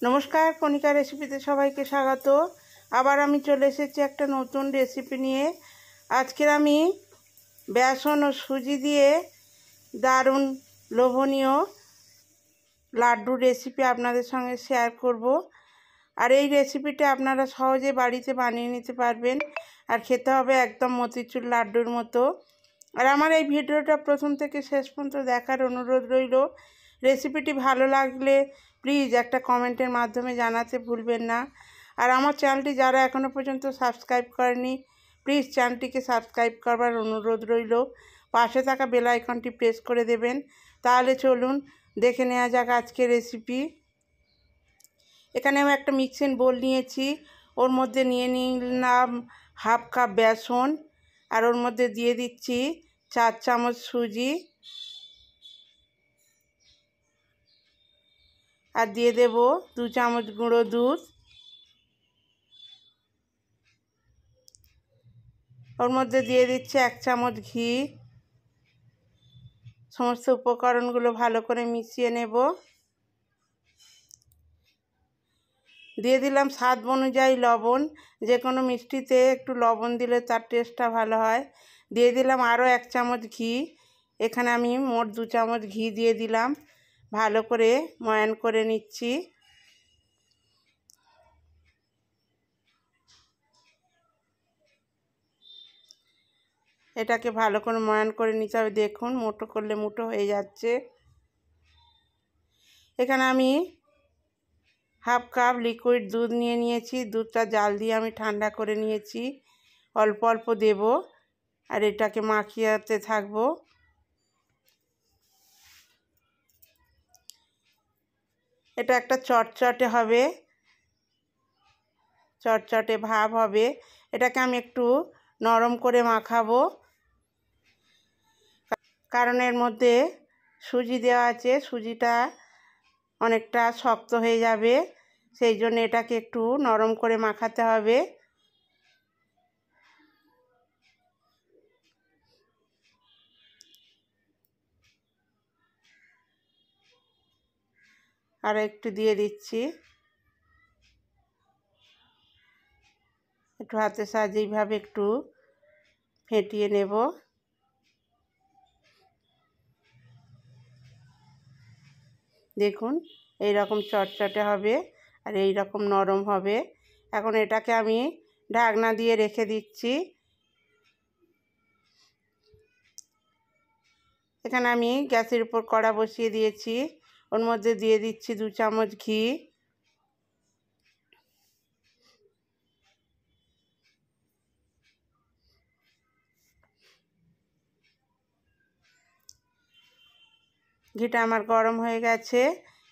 নমস্কার, কণিকা রেসিপিতে সবাইকে স্বাগত। আবার আমি চলে এসেছি একটা নতুন রেসিপি নিয়ে। আজকের আমি বেসন ও সুজি দিয়ে দারুণ লোভনীয় লাড্ডু রেসিপি আপনাদের সঙ্গে শেয়ার করব। আর এই রেসিপিটা আপনারা সহজে বাড়িতে বানিয়ে নিতে পারবেন, আর খেতে হবে একদম মতিচুর লাড্ডুর মতো। আর আমার এই ভিডিওটা প্রথম থেকে শেষ পর্যন্ত দেখার অনুরোধ রইল। রেসিপিটি ভালো লাগলে প্লিজ একটা কমেন্টের মাধ্যমে জানাতে ভুলবেন না। আর আমার চ্যানেলটি যারা এখনও পর্যন্ত সাবস্ক্রাইব করেনি, প্লিজ চ্যানেলটিকে সাবস্ক্রাইব করবার অনুরোধ রইল। পাশে থাকা বেল আইকনটি প্রেস করে দেবেন। তাহলে চলুন দেখে নেওয়া যাক আজকের রেসিপি। এখানে আমি একটা মিক্সিং বোল নিয়েছি, ওর মধ্যে নিয়ে নিলাম হাফ কাপ বেসন, আর ওর মধ্যে দিয়ে দিচ্ছি 4 চামচ সুজি, আর দিয়ে দেব 2 চামচ গুঁড়ো দুধ। ওর মধ্যে দিয়ে দিচ্ছি 1 চামচ ঘি। সমস্ত উপকরণগুলো ভালো করে মিশিয়ে নেব। দিয়ে দিলাম স্বাদ অনুযায়ী লবণ। যে কোনো মিষ্টিতে একটু লবণ দিলে তার টেস্টটা ভালো হয়। দিয়ে দিলাম আরও 1 চামচ ঘি। এখানে আমি মোট 2 চামচ ঘি দিয়ে দিলাম। ভালো করে ময়ান করে নিচ্ছি। এটাকে ভালো করে ময়ান করে নিতে হবে। দেখুন মুঠো করলে মুঠো হয়ে যাচ্ছে। এখানে আমি হাফ কাপ লিকুইড দুধ নিয়ে নিয়েছি। দুধটা জাল দিয়ে আমি ঠান্ডা করে নিয়েছি। অল্প অল্প দেব, আর এটাকে মাখিয়ে থাকবো। এটা একটা চটচটে হবে, চটচটে ভাব হবে। এটাকে আমি একটু নরম করে মাখাবো, কারণ এর মধ্যে সুজি দেওয়া আছে। সুজিটা অনেকটা শক্ত হয়ে যাবে, সেই জন্য এটাকে একটু নরম করে মাখাতে হবে। আর একটু দিয়ে দিচ্ছি, একটু হাতের সাহায্যে এইভাবে একটু ফেটিয়ে নেব। দেখুন এই রকম চটচটে হবে, আর এই রকম নরম হবে। এখন এটাকে আমি ঢাকনা দিয়ে রেখে দিচ্ছি। এখানে আমি গ্যাসের উপর কড়া বসিয়ে দিয়েছি। ওর মধ্যে দিয়ে দিচ্ছি 2 চামচ ঘি। ঘিটা আমার গরম হয়ে গেছে।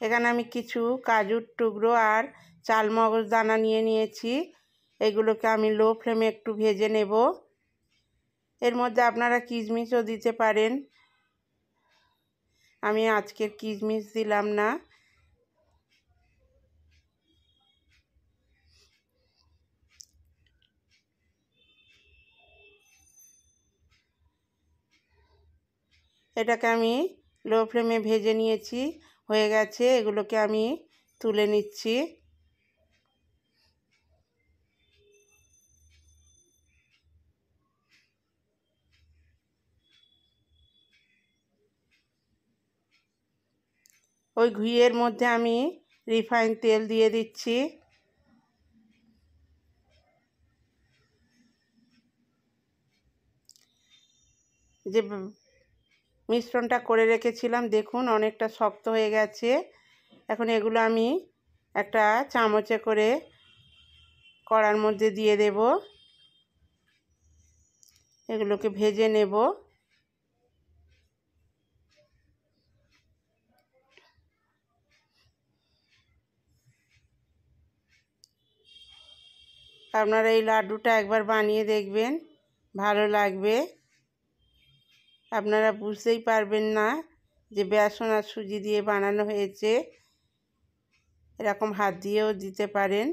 এখানে আমি কিছু কাজুর টুকরো আর চালমগজ দানা নিয়ে নিয়েছি। এগুলোকে আমি লো ফ্লেমে একটু ভেজে নেব। এর মধ্যে আপনারা কিশমিশও দিতে পারেন, আমি আজকের কিশমিশ দিলাম না। এটাকে আমি লো ফ্লেমে ভেজে নিয়েছি, হয়ে গেছে। এগুলোকে আমি তুলে নিচ্ছি। ওই ঘিয়ের মধ্যে আমি রিফাইন তেল দিয়ে দিচ্ছি। যে মিশ্রণটা করে রেখেছিলাম, দেখুন অনেকটা শক্ত হয়ে গেছে। এখন এগুলো আমি একটা চামচে করে কড়ার মধ্যে দিয়ে দেব। এগুলোকে ভেজে নেব। আপনারা এই লাড্ডুটা একবার বানিয়ে দেখবেন, ভালো লাগবে। আপনারা বুঝতেই পারবেন না যে বেসন আর সুজি দিয়ে বানানো হয়েছে। এরকম হাত দিয়েও দিতে পারেন।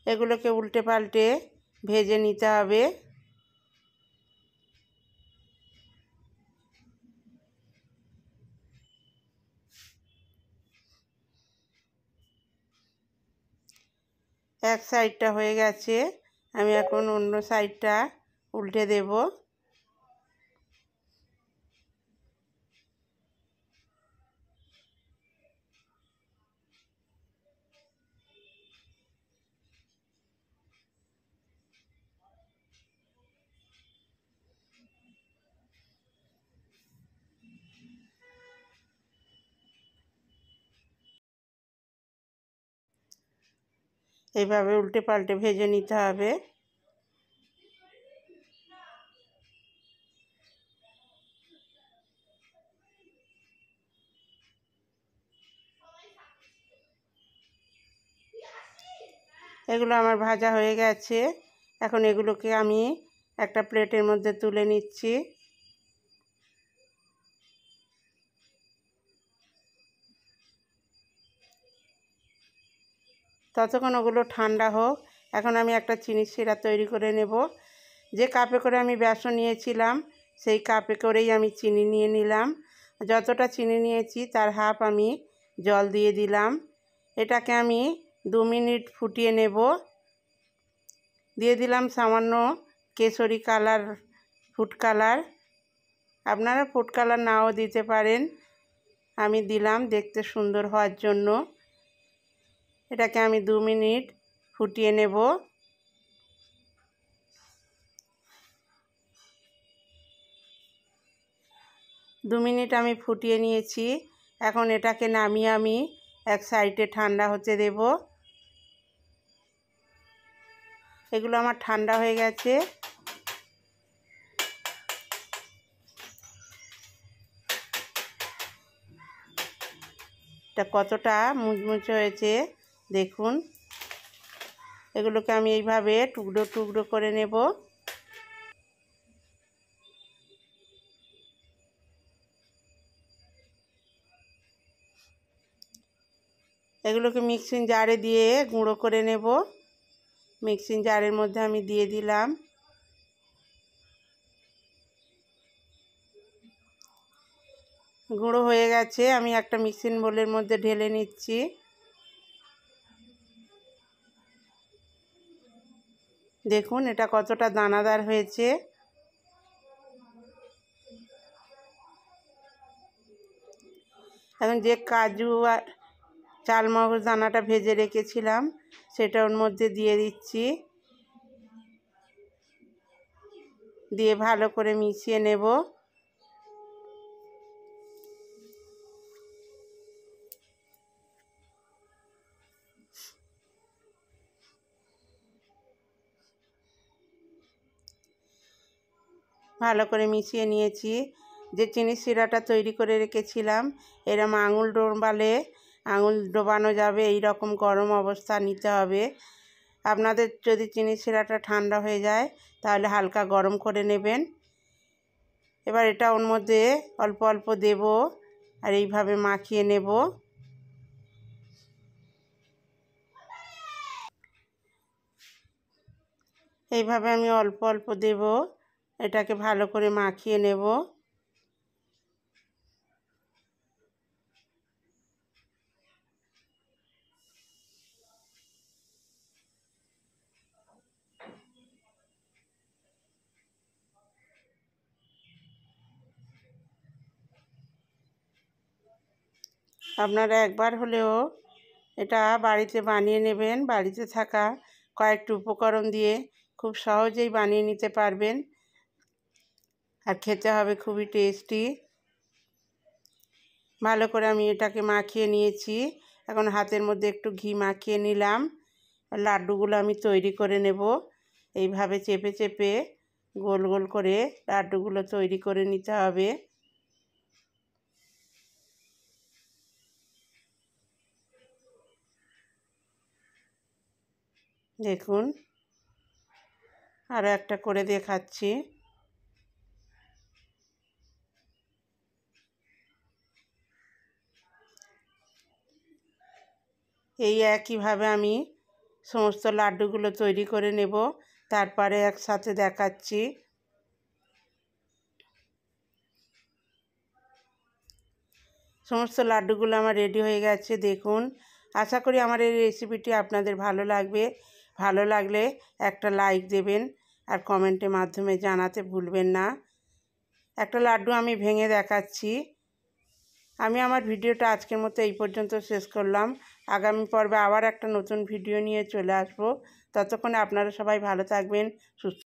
এগুলোকে উল্টে পাল্টে ভেজে নিতে হবে। এক সাইডটা হয়ে গেছে, আমি এখন অন্য সাইডটা উল্টে দেব। এইভাবে উল্টে পাল্টে ভেজে নিতে হবে। এগুলো আমার ভাজা হয়ে গেছে, এখন এগুলোকে আমি একটা প্লেটের মধ্যে তুলে নিচ্ছি। ততক্ষণ ওগুলো ঠান্ডা হোক। এখন আমি একটা চিনির সিরা তৈরি করে নেব। যে কাপে করে আমি বেসন নিয়েছিলাম সেই কাপে করেই আমি চিনি নিয়ে নিলাম। যতটা চিনি নিয়েছি তার হাফ আমি জল দিয়ে দিলাম। এটাকে আমি 2 মিনিট ফুটিয়ে নেব। দিয়ে দিলাম সামান্য কেশরি কালার, ফুড কালার। আপনারা ফুড কালার নাও দিতে পারেন, আমি দিলাম দেখতে সুন্দর হওয়ার জন্য। এটাকে আমি 2 মিনিট ফুটিয়ে নেব। দু মিনিট আমি ফুটিয়ে নিয়েছি। এখন এটাকে নামিয়ে আমি এক সাইডে ঠান্ডা হতে দেব। এগুলো আমার ঠান্ডা হয়ে গেছে। এটা কতটা মুচমুচে হয়েছে দেখুন। এগুলোকে আমি এইভাবে টুকরো টুকরো করে নেব। এগুলোকে মিক্সিং জারে দিয়ে গুঁড়ো করে নেব। মিক্সিং জারের মধ্যে আমি দিয়ে দিলাম। গুঁড়ো হয়ে গেছে, আমি একটা মিক্সিং বোলের মধ্যে ঢেলে নিচ্ছি। দেখুন এটা কতটা দানাদার হয়েছে। এখন যে কাজু আর চালমগজ দানাটা ভেজে রেখেছিলাম সেটা ওর মধ্যে দিয়ে দিচ্ছি। দিয়ে ভালো করে মিশিয়ে নেব। ভালো করে মিশিয়ে নিয়েছি। যে চিনির শিরাটা তৈরি করে রেখেছিলাম এরম আঙুল ডোবালে আঙুল ডোবানো যাবে, এই রকম গরম অবস্থা নিতে হবে। আপনাদের যদি চিনির শিরাটা ঠান্ডা হয়ে যায় তাহলে হালকা গরম করে নেবেন। এবার এটা ওর মধ্যে অল্প অল্প দেব আর এইভাবে মাখিয়ে নেব। এইভাবে আমি অল্প অল্প দেব, এটাকে ভালো করে মাখিয়ে নেব। আপনারা একবার হলেও এটা বাড়িতে বানিয়ে নেবেন। বাড়িতে থাকা কয়েকটি উপকরণ দিয়ে খুব সহজেই বানিয়ে নিতে পারবেন আর খেতে হবে খুবই টেস্টি। ভালো করে আমি এটাকে মাখিয়ে নিয়েছি। এখন হাতের মধ্যে একটু ঘি মাখিয়ে নিলাম। লাড্ডুগুলো আমি তৈরি করে নেব। এইভাবে চেপে চেপে গোল গোল করে লাড্ডুগুলো তৈরি করে নিতে হবে। দেখুন আরও একটা করে দেখাচ্ছি। এই একইভাবে আমি সমস্ত লাড্ডুগুলো তৈরি করে নেব, তারপরে একসাথে দেখাচ্ছি। সমস্ত লাড্ডুগুলো আমার রেডি হয়ে গেছে। দেখুন আশা করি আমার এই রেসিপিটি আপনাদের ভালো লাগবে। ভালো লাগলে একটা লাইক দেবেন আর কমেন্টের মাধ্যমে জানাতে ভুলবেন না। একটা লাড্ডু আমি ভেঙে দেখাচ্ছি। আমি আমার ভিডিওটা আজকের মতো এই পর্যন্ত শেষ করলাম। আগামী পর্বে আবার একটা নতুন ভিডিও নিয়ে চলে আসব। ততক্ষণে আপনারা সবাই ভালো থাকবেন, সুস্থ